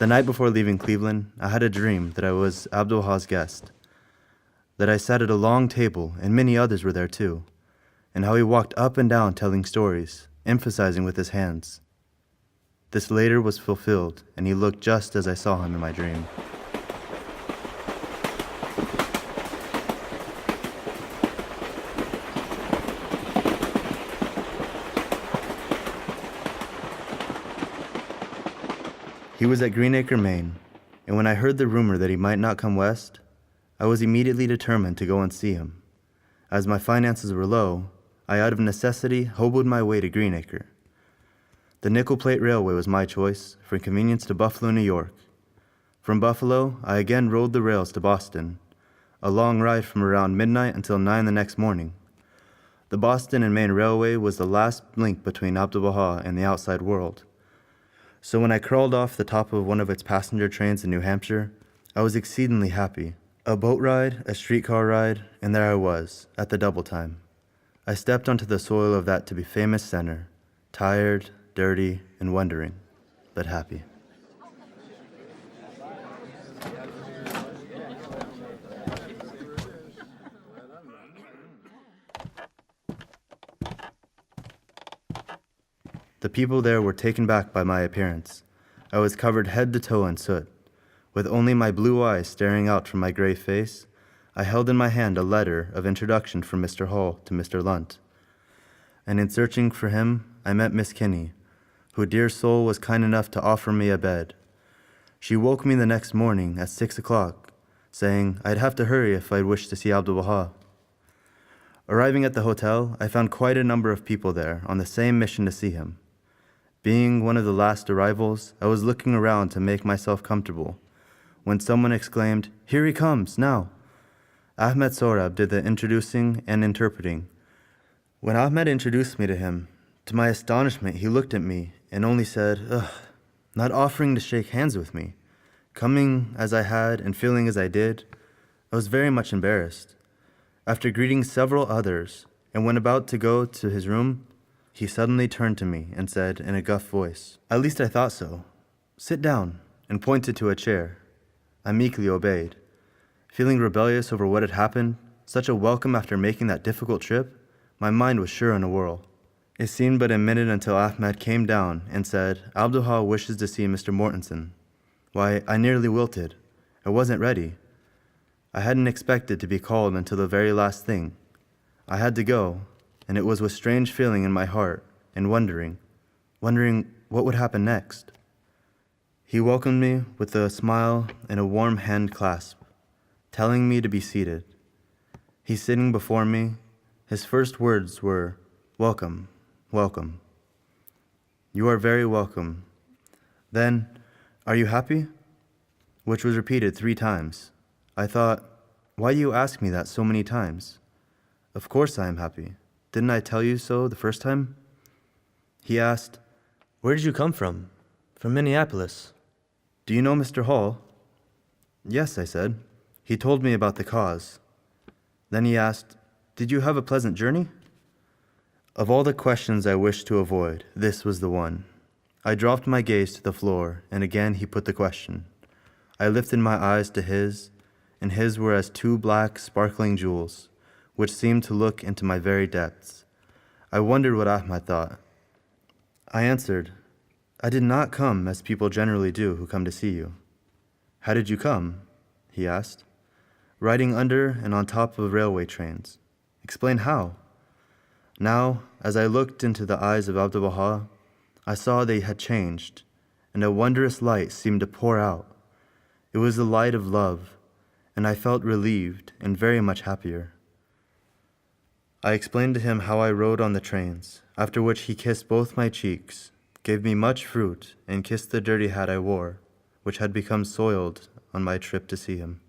The night before leaving Cleveland, I had a dream that I was Abdu'l-Baha's guest, that I sat at a long table and many others were there too, and how he walked up and down telling stories, emphasizing with his hands. This later was fulfilled, and he looked just as I saw him in my dream. He was at Green Acre, Maine, and when I heard the rumor that he might not come west, I was immediately determined to go and see him. As my finances were low, I out of necessity hoboed my way to Green Acre. The Nickel Plate Railway was my choice, for convenience to Buffalo, New York. From Buffalo, I again rode the rails to Boston, a long ride from around midnight until 9 the next morning. The Boston and Maine Railway was the last link between Abdu'l-Baha and the outside world. So when I crawled off the top of one of its passenger trains in New Hampshire, I was exceedingly happy. A boat ride, a streetcar ride, and there I was, at the double time. I stepped onto the soil of that to be famous center, tired, dirty, and wondering, but happy. The people there were taken back by my appearance. I was covered head to toe in soot. With only my blue eyes staring out from my gray face, I held in my hand a letter of introduction from Mr. Hall to Mr. Lunt. And in searching for him, I met Miss Kinney, who, dear soul, was kind enough to offer me a bed. She woke me the next morning at 6 o'clock, saying I'd have to hurry if I'd wish to see Abdu'l-Baha. Arriving at the hotel, I found quite a number of people there on the same mission to see him. Being one of the last arrivals, I was looking around to make myself comfortable, when someone exclaimed, "Here he comes, now!" Ahmed Sorab did the introducing and interpreting. When Ahmed introduced me to him, to my astonishment he looked at me and only said, "Ugh," not offering to shake hands with me. Coming as I had and feeling as I did, I was very much embarrassed. After greeting several others, and when about to go to his room, he suddenly turned to me and said in a gruff voice, at least I thought so, "Sit down," and pointed to a chair. I meekly obeyed. Feeling rebellious over what had happened, such a welcome after making that difficult trip, my mind was sure in a whirl. It seemed but a minute until Ahmed came down and said, "Abdu'l-Baha wishes to see Mr. Mortensen." Why, I nearly wilted. I wasn't ready. I hadn't expected to be called until the very last thing. I had to go, and it was with strange feeling in my heart and wondering what would happen next. He welcomed me with a smile and a warm hand clasp, telling me to be seated. He sitting before me, his first words were, "Welcome, welcome. You are very welcome." Then, "Are you happy?" which was repeated 3 times. I thought, why do you ask me that so many times? Of course I am happy. Didn't I tell you so the first time? He asked, "Where did you come from?" "From Minneapolis." "Do you know Mr. Hall?" "Yes," I said. He told me about the cause. Then he asked, "Did you have a pleasant journey?" Of all the questions I wished to avoid, this was the one. I dropped my gaze to the floor, and again he put the question. I lifted my eyes to his, and his were as 2 black, sparkling jewels, which seemed to look into my very depths. I wondered what Ahmed thought. I answered, "I did not come as people generally do who come to see you." "How did you come?" he asked. "Riding under and on top of railway trains." "Explain how." Now, as I looked into the eyes of Abdu'l-Baha, I saw they had changed, and a wondrous light seemed to pour out. It was the light of love, and I felt relieved and very much happier. I explained to him how I rode on the trains, after which he kissed both my cheeks, gave me much fruit, and kissed the dirty hat I wore, which had become soiled on my trip to see him.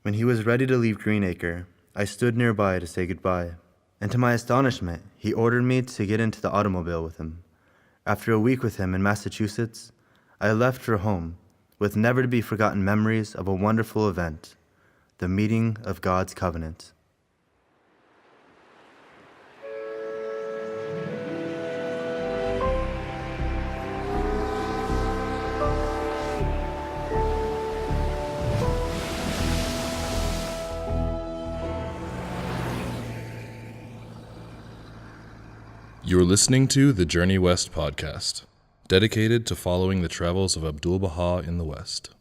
When he was ready to leave Green Acre, I stood nearby to say goodbye, and to my astonishment, he ordered me to get into the automobile with him. After a week with him in Massachusetts, I left for home, with never-to-be-forgotten memories of a wonderful event, the meeting of God's covenant. You are listening to the Journey West podcast, dedicated to following the travels of Abdu'l-Baha in the West.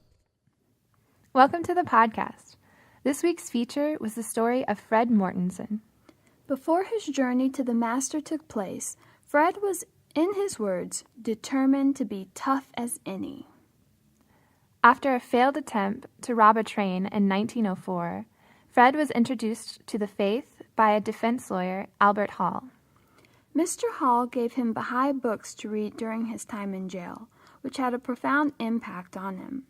Welcome to the podcast. This week's feature was the story of Fred Mortensen. Before his journey to the Master took place, Fred was, in his words, determined to be tough as any. After a failed attempt to rob a train in 1904, Fred was introduced to the faith by a defense lawyer, Albert Hall. Mr. Hall gave him Baha'i books to read during his time in jail, which had a profound impact on him.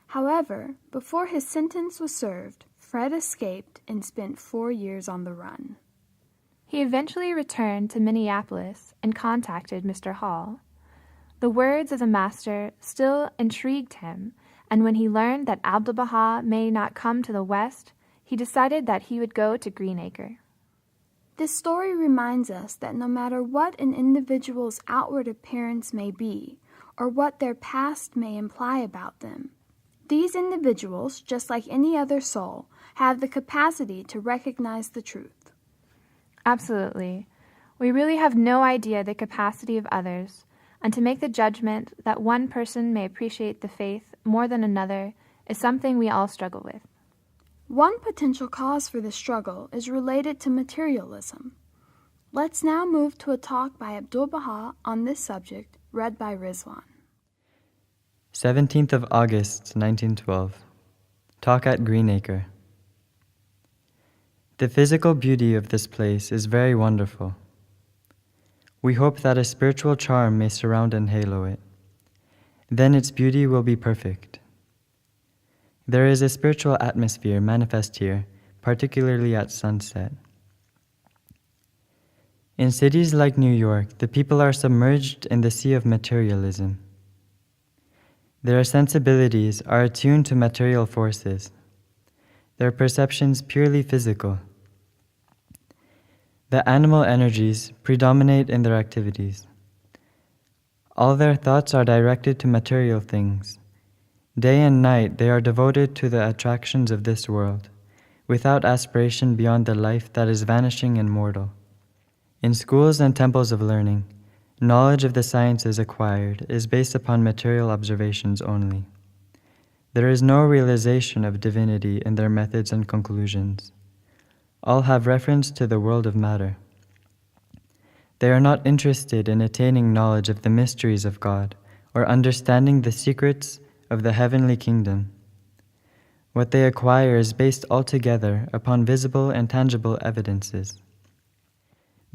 However, before his sentence was served, Fred escaped and spent 4 years on the run. He eventually returned to Minneapolis and contacted Mr. Hall. The words of the master still intrigued him, and when he learned that Abdu'l-Baha may not come to the West, he decided that he would go to Acre. This story reminds us that no matter what an individual's outward appearance may be, or what their past may imply about them, these individuals, just like any other soul, have the capacity to recognize the truth. Absolutely. We really have no idea the capacity of others, and to make the judgment that one person may appreciate the faith more than another is something we all struggle with. One potential cause for this struggle is related to materialism. Let's now move to a talk by Abdu'l-Baha on this subject, read by Rizwan. 17th of August, 1912. Talk at Acre. The physical beauty of this place is very wonderful. We hope that a spiritual charm may surround and halo it. Then its beauty will be perfect. There is a spiritual atmosphere manifest here, particularly at sunset. In cities like New York, the people are submerged in the sea of materialism. Their sensibilities are attuned to material forces, their perceptions purely physical. The animal energies predominate in their activities. All their thoughts are directed to material things. Day and night they are devoted to the attractions of this world, without aspiration beyond the life that is vanishing and mortal. In schools and temples of learning, knowledge of the sciences acquired is based upon material observations only. There is no realization of divinity in their methods and conclusions. All have reference to the world of matter. They are not interested in attaining knowledge of the mysteries of God or understanding the secrets of the heavenly kingdom. What they acquire is based altogether upon visible and tangible evidences.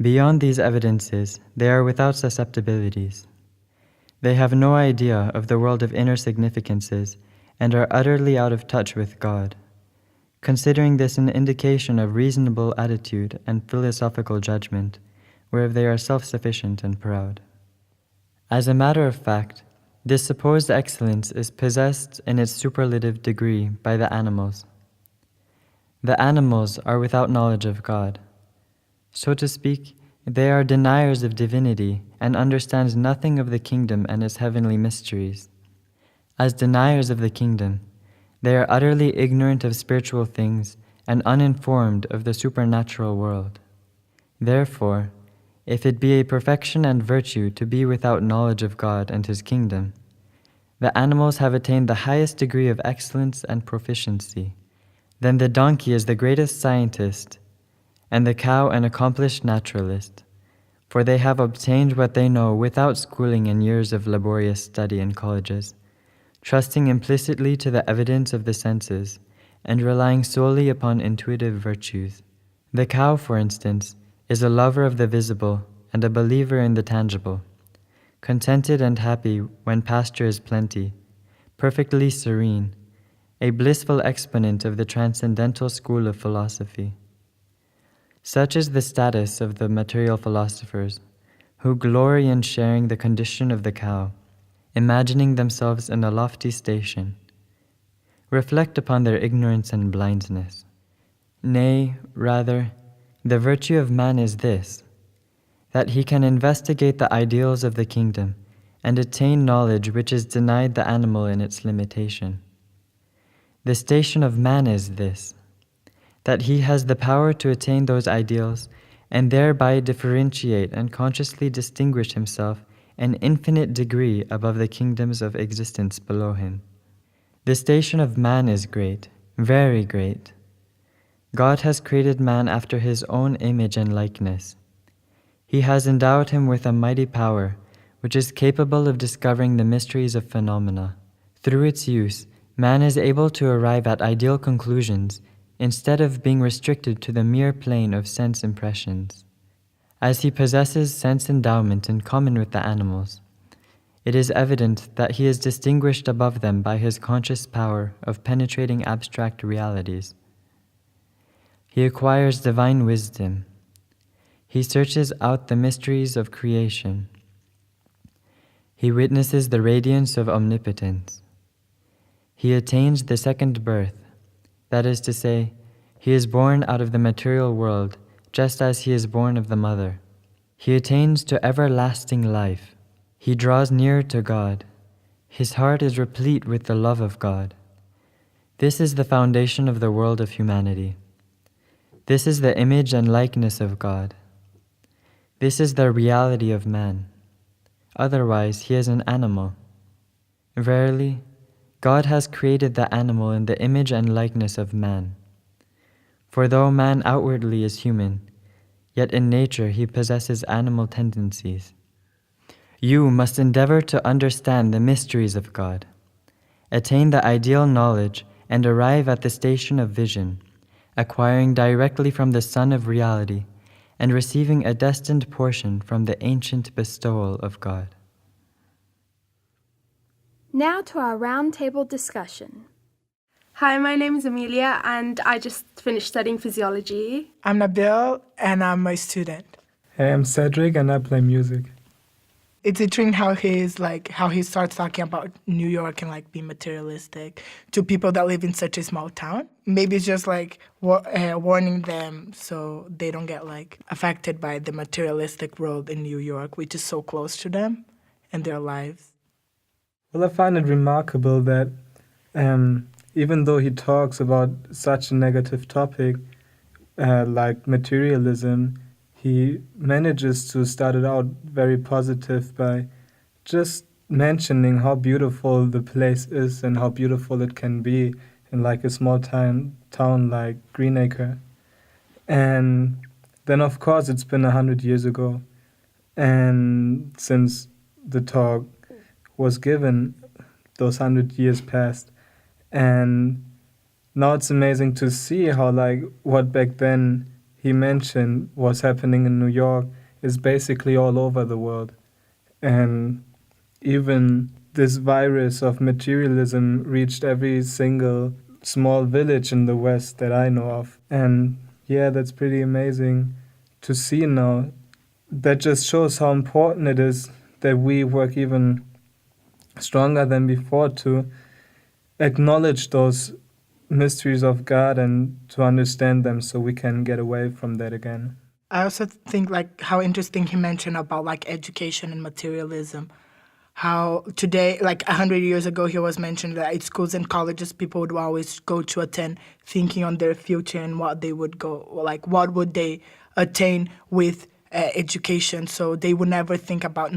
Beyond these evidences, they are without susceptibilities. They have no idea of the world of inner significances and are utterly out of touch with God, considering this an indication of reasonable attitude and philosophical judgment, whereof they are self-sufficient and proud. As a matter of fact, this supposed excellence is possessed in its superlative degree by the animals. The animals are without knowledge of God. So to speak, they are deniers of divinity and understand nothing of the kingdom and its heavenly mysteries. As deniers of the kingdom, they are utterly ignorant of spiritual things and uninformed of the supernatural world. Therefore, if it be a perfection and virtue to be without knowledge of God and His kingdom, the animals have attained the highest degree of excellence and proficiency. Then the donkey is the greatest scientist, and the cow an accomplished naturalist, for they have obtained what they know without schooling and years of laborious study in colleges, trusting implicitly to the evidence of the senses, and relying solely upon intuitive virtues. The cow, for instance, is a lover of the visible and a believer in the tangible, contented and happy when pasture is plenty, perfectly serene, a blissful exponent of the transcendental school of philosophy. Such is the status of the material philosophers, who glory in sharing the condition of the cow, imagining themselves in a lofty station. Reflect upon their ignorance and blindness. Nay, rather, the virtue of man is this, that he can investigate the ideals of the kingdom and attain knowledge which is denied the animal in its limitation. The station of man is this, that he has the power to attain those ideals and thereby differentiate and consciously distinguish himself an infinite degree above the kingdoms of existence below him. The station of man is great, very great. God has created man after his own image and likeness. He has endowed him with a mighty power, which is capable of discovering the mysteries of phenomena. Through its use, man is able to arrive at ideal conclusions instead of being restricted to the mere plane of sense impressions. As he possesses sense endowment in common with the animals, it is evident that he is distinguished above them by his conscious power of penetrating abstract realities. He acquires divine wisdom. He searches out the mysteries of creation. He witnesses the radiance of omnipotence. He attains the second birth, that is to say, he is born out of the material world just as he is born of the mother. He attains to everlasting life. He draws near to God. His heart is replete with the love of God. This is the foundation of the world of humanity. This is the image and likeness of God. This is the reality of man. Otherwise, he is an animal. Verily, God has created the animal in the image and likeness of man. For though man outwardly is human, yet in nature he possesses animal tendencies. You must endeavor to understand the mysteries of God, attain the ideal knowledge, and arrive at the station of vision, acquiring directly from the Sun of Reality, and receiving a destined portion from the ancient bestowal of God. Now to our roundtable discussion. Hi, my name is Amelia and I just finished studying physiology. I'm Nabil and I'm a student. Hey, I'm Cedric and I play music. It's interesting how he starts talking about New York and being materialistic to people that live in such a small town. Maybe it's just warning them so they don't get affected by the materialistic world in New York, which is so close to them and their lives. Well, I find it remarkable that even though he talks about such a negative topic like materialism, he manages to start it out very positive by just mentioning how beautiful the place is and how beautiful it can be in a small town like Acre. And then, of course, it's been 100 years ago. And since the talk was given, those 100 years passed. And now it's amazing to see how what back then he mentioned was happening in New York is basically all over the world. And even this virus of materialism reached every single small village in the West that I know of. And yeah, that's pretty amazing to see now. That just shows how important it is that we work even stronger than before to acknowledge those mysteries of God and to understand them so we can get away from that again. I also think how interesting he mentioned about education and materialism. How today, 100 years ago, he was mentioned that at schools and colleges, people would always go to attend thinking on their future and what they would what would they attain with education. So they would never think about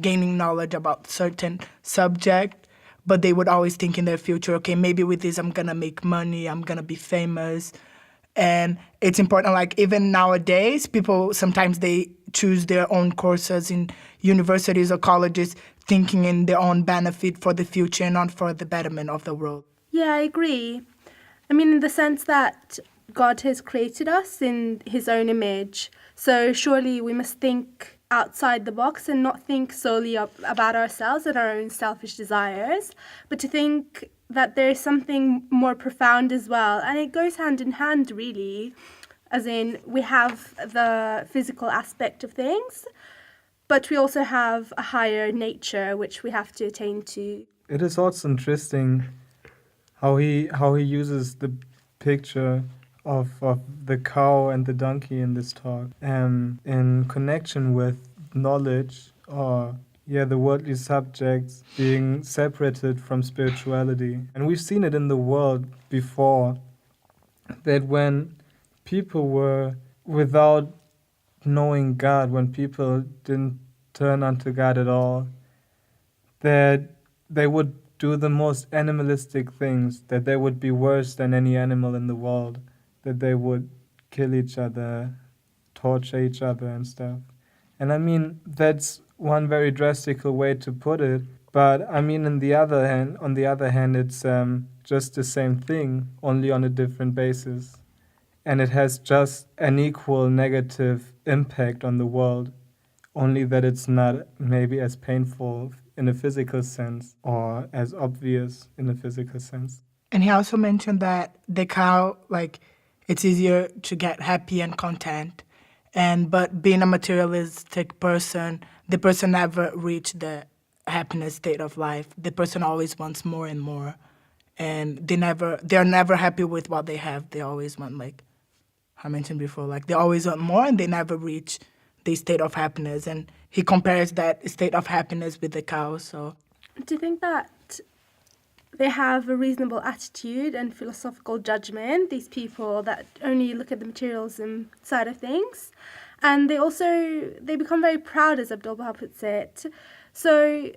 gaining knowledge about certain subject, but they would always think in their future, okay, maybe with this I'm gonna make money, I'm gonna be famous. And it's important, even nowadays, people sometimes they choose their own courses in universities or colleges thinking in their own benefit for the future and not for the betterment of the world. Yeah, I agree. I mean, in the sense that God has created us in his own image, so surely we must think outside the box and not think solely about ourselves and our own selfish desires, but to think that there is something more profound as well. And it goes hand in hand, really, as in we have the physical aspect of things, but we also have a higher nature which we have to attain to. It is also interesting how he uses the picture of the cow and the donkey in this talk in connection with knowledge or the worldly subjects being separated from spirituality. And we've seen it in the world before, that when people were without knowing God, when people didn't turn unto God at all, that they would do the most animalistic things, that they would be worse than any animal in the world, that they would kill each other, torture each other and stuff. And I mean, that's one very drastic way to put it, but I mean, on the other hand, it's just the same thing, only on a different basis. And it has just an equal negative impact on the world, only that it's not maybe as painful in a physical sense or as obvious in a physical sense. And he also mentioned that the cow, like, it's easier to get happy and content. But being a materialistic person, the person never reached the happiness state of life. The person always wants more and more. And they're never happy with what they have. They always want, like I mentioned before, like they always want more and they never reach the state of happiness. And he compares that state of happiness with the cow. So Do you think that they have a reasonable attitude and philosophical judgment, these people that only look at the materialism side of things? And they become very proud, as Abdu'l-Baha puts it. So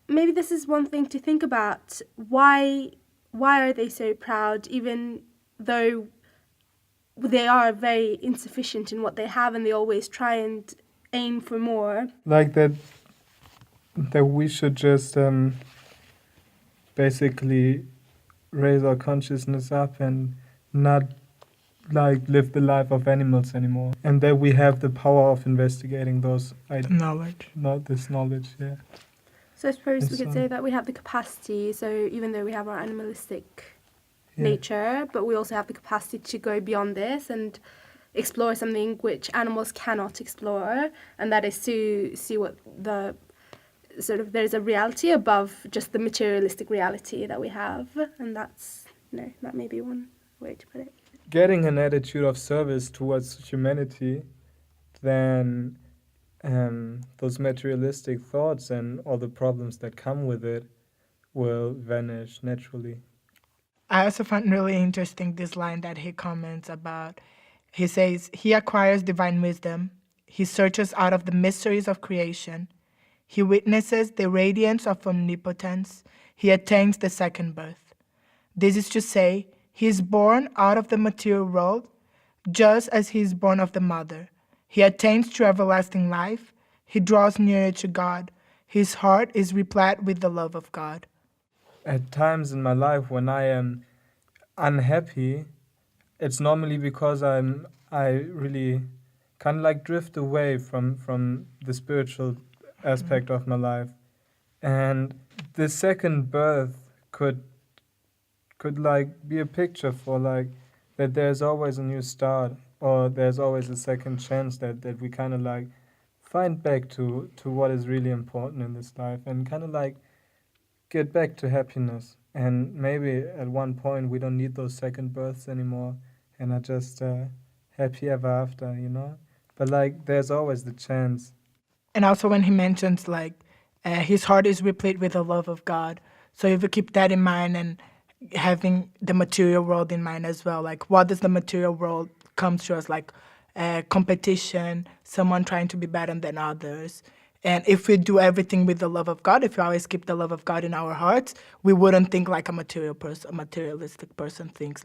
maybe this is one thing to think about. Why are they so proud, even though they are very insufficient in what they have and they always try and aim for more? Like that we should just basically raise our consciousness up and not like live the life of animals anymore, and that we have the power of investigating those knowledge. This knowledge, yeah. So I suppose we Yes, could say that we have the capacity, so even though we have our animalistic Yeah. nature, but we also have the capacity to go beyond this and explore something which animals cannot explore, and that is to see what the sort of there's a reality above just the materialistic reality that we have, and that's that may be one way to put it. Getting an attitude of service towards humanity, then those materialistic thoughts and all the problems that come with it will vanish naturally. I also find really interesting this line that he comments about. He says, he acquires divine wisdom. He searches out of the mysteries of creation. He witnesses the radiance of omnipotence. He attains the second birth. This is to say, he is born out of the material world, just as he is born of the mother. He attains to everlasting life. He draws nearer to God. His heart is replete with the love of God. At times in my life when I am unhappy, it's normally because I really kind of like drift away from the spiritual aspect of my life. And the second birth could like be a picture for like that there's always a new start, or there's always a second chance that we kind of like find back to what is really important in this life and kind of like get back to happiness. And maybe at one point we don't need those second births anymore and are just happy ever after, But like there's always the chance. And also when he mentions like his heart is replete with the love of God. So if we keep that in mind and having the material world in mind as well, like what does the material world come to us, like competition, someone trying to be better than others. And if we do everything with the love of God, if we always keep the love of God in our hearts, we wouldn't think like a materialistic person thinks.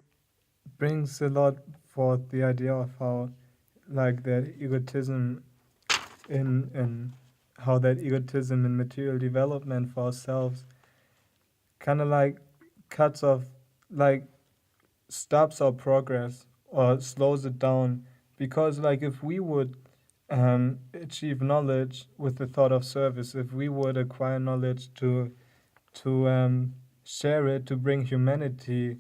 Brings a lot forth the idea of how like that egotism in how that egotism in material development for ourselves kind of like cuts off, like stops our progress or slows it down. Because like if we would achieve knowledge with the thought of service, if we would acquire knowledge to share it, to bring humanity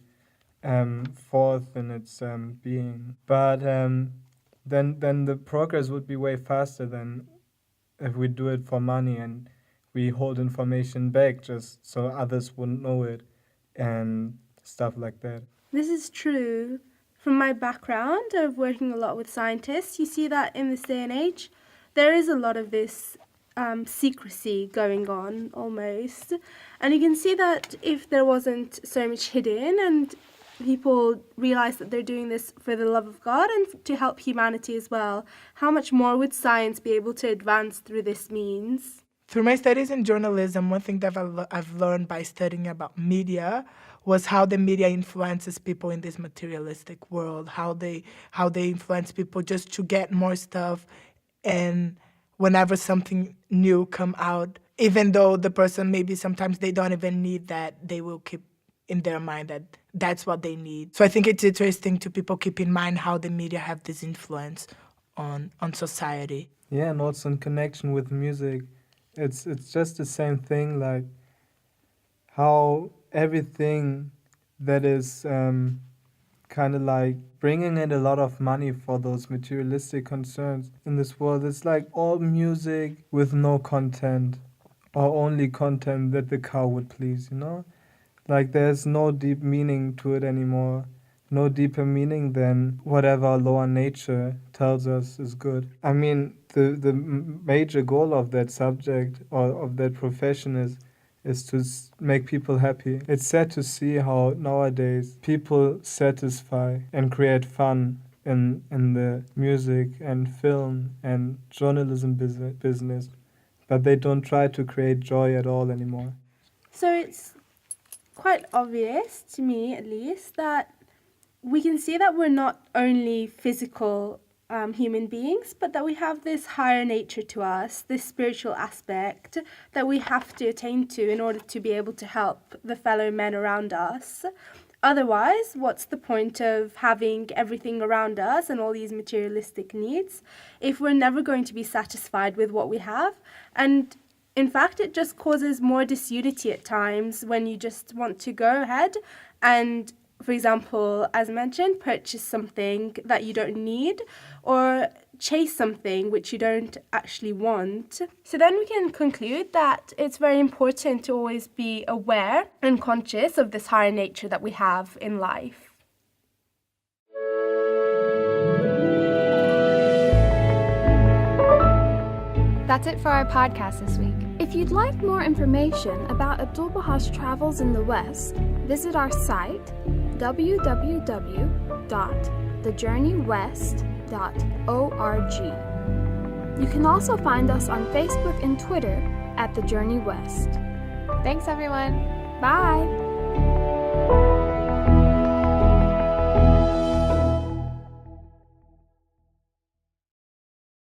forth in its being, but then the progress would be way faster than if we do it for money and we hold information back just so others wouldn't know it and stuff like that. This is true. From my background of working a lot with scientists, you see that in this day and age, there is a lot of this secrecy going on almost. And you can see that if there wasn't so much hidden and people realize that they're doing this for the love of God and to help humanity as well, how much more would science be able to advance through this means? Through my studies in journalism, one thing that I've learned by studying about media was how the media influences people in this materialistic world, how they influence people just to get more stuff, and whenever something new come out, even though the person maybe sometimes they don't even need that, they will keep in their mind that that's what they need. So I think it's interesting to people keep in mind how the media have this influence on society. Yeah, and also in connection with music. It's just the same thing, like how everything that is kind of like bringing in a lot of money for those materialistic concerns in this world, it's like all music with no content, or only content that the cow would please, you know? Like there's no deep meaning to it anymore. No deeper meaning than whatever lower nature tells us is good. I mean, the major goal of that subject or of that profession is to make people happy. It's sad to see how nowadays people satisfy and create fun in the music and film and journalism business, but they don't try to create joy at all anymore. So it's quite obvious, to me at least, that we can see that we're not only physical human beings, but that we have this higher nature to us, this spiritual aspect that we have to attain to in order to be able to help the fellow men around us. Otherwise, what's the point of having everything around us and all these materialistic needs if we're never going to be satisfied with what we have? And in fact, it just causes more disunity at times when you just want to go ahead and, for example, as mentioned, purchase something that you don't need or chase something which you don't actually want. So then we can conclude that it's very important to always be aware and conscious of this higher nature that we have in life. That's it for our podcast this week. If you'd like more information about Abdu'l-Baha's travels in the West, visit our site www.thejourneywest.org. You can also find us on Facebook and Twitter at The Journey West. Thanks, everyone. Bye!